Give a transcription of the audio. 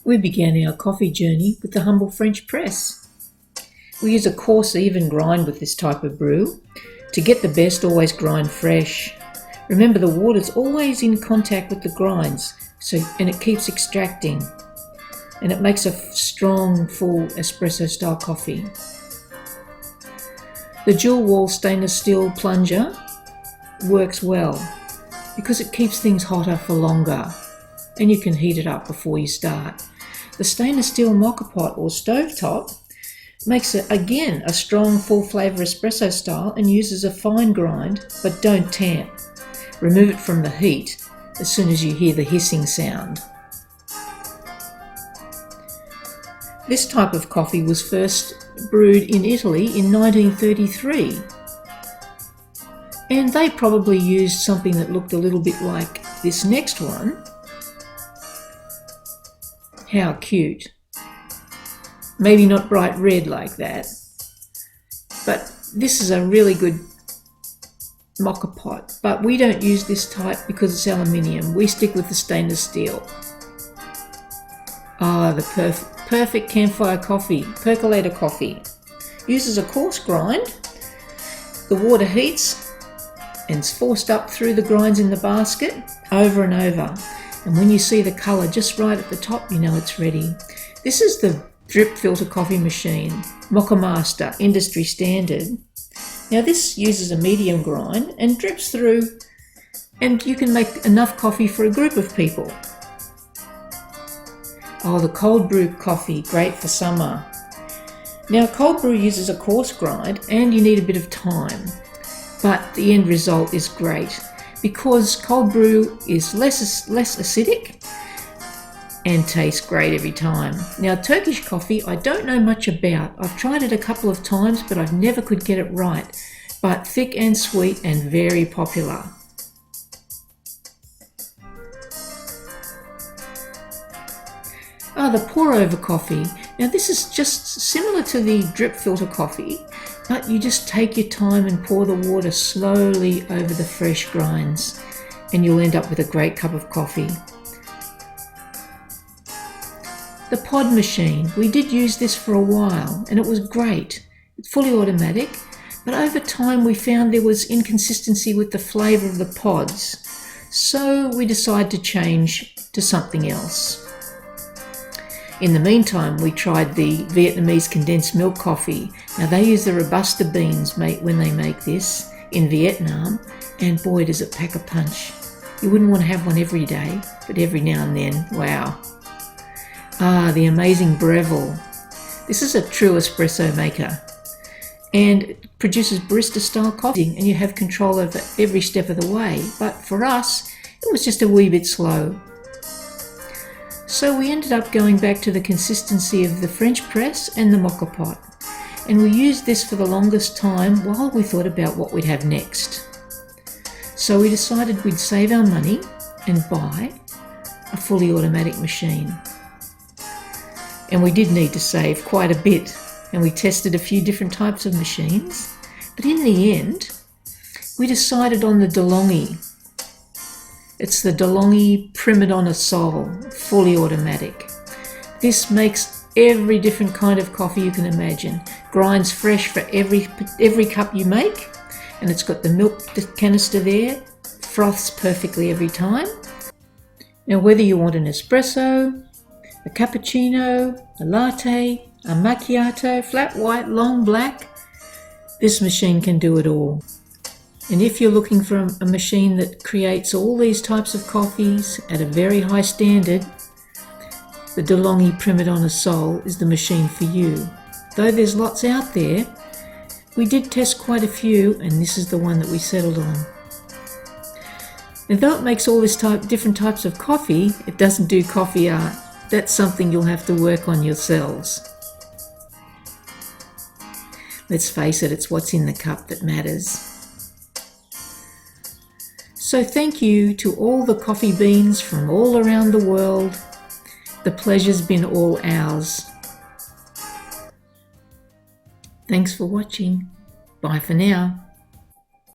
We began our coffee journey with the humble French press. We use a coarse, even grind with this type of brew. To get the best, always grind fresh. Remember, the water's always in contact with the grinds, and it keeps extracting. And it makes a strong, full espresso style coffee. The dual wall stainless steel plunger works well because it keeps things hotter for longer, and you can heat it up before you start. The stainless steel Moka pot or stovetop makes it, again, a strong, full flavour espresso style and uses a fine grind, but don't tamp. Remove it from the heat as soon as you hear the hissing sound. This type of coffee was first brewed in Italy in 1933, and they probably used something that looked a little bit like this next one. How cute. Maybe not bright red like that, but this is a really good Moka pot. But we don't use this type because it's aluminium. We stick with the stainless steel. The perfect campfire coffee, percolator coffee. Uses a coarse grind. The water heats and it's forced up through the grinds in the basket over and over. And when you see the colour just right at the top, you know it's ready. This is the drip filter coffee machine, Moka Master, industry standard. Now this uses a medium grind and drips through, and you can make enough coffee for a group of people. The cold brew coffee, great for summer. Now cold brew uses a coarse grind and you need a bit of time, but the end result is great because cold brew is less acidic and tastes great every time. Now Turkish coffee, I don't know much about. I've tried it a couple of times, but I never could get it right. But thick and sweet and very popular. The pour over coffee. Now this is just similar to the drip filter coffee, but you just take your time and pour the water slowly over the fresh grinds and you'll end up with a great cup of coffee. The pod machine, we did use this for a while and it was great. It's fully automatic, but over time we found there was inconsistency with the flavour of the pods, so we decided to change to something else. In the meantime, we tried the Vietnamese condensed milk coffee. Now they use the Robusta beans when they make this in Vietnam, and boy does it pack a punch. You wouldn't want to have one every day, but every now and then, wow. The amazing Breville. This is a true espresso maker and it produces barista style coffee, and you have control over every step of the way. But for us, it was just a wee bit slow. So we ended up going back to the consistency of the French press and the Moka pot. And we used this for the longest time while we thought about what we'd have next. So we decided we'd save our money and buy a fully automatic machine. And we did need to save quite a bit, and we tested a few different types of machines. But in the end, we decided on the DeLonghi. It's the DeLonghi PrimaDonna Soul, fully automatic. This makes every different kind of coffee you can imagine. Grinds fresh for every cup you make, and it's got the milk canister there. Froths perfectly every time. Now whether you want an espresso, a cappuccino, a latte, a macchiato, flat white, long black, this machine can do it all. And if you're looking for a machine that creates all these types of coffees at a very high standard, the DeLonghi PrimaDonna Soul is the machine for you. Though there's lots out there, we did test quite a few, and this is the one that we settled on. And though it makes all this different types of coffee, it doesn't do coffee art. That's something you'll have to work on yourselves. Let's face it, it's what's in the cup that matters. So thank you to all the coffee beans from all around the world. The pleasure's been all ours. Thanks for watching. Bye for now.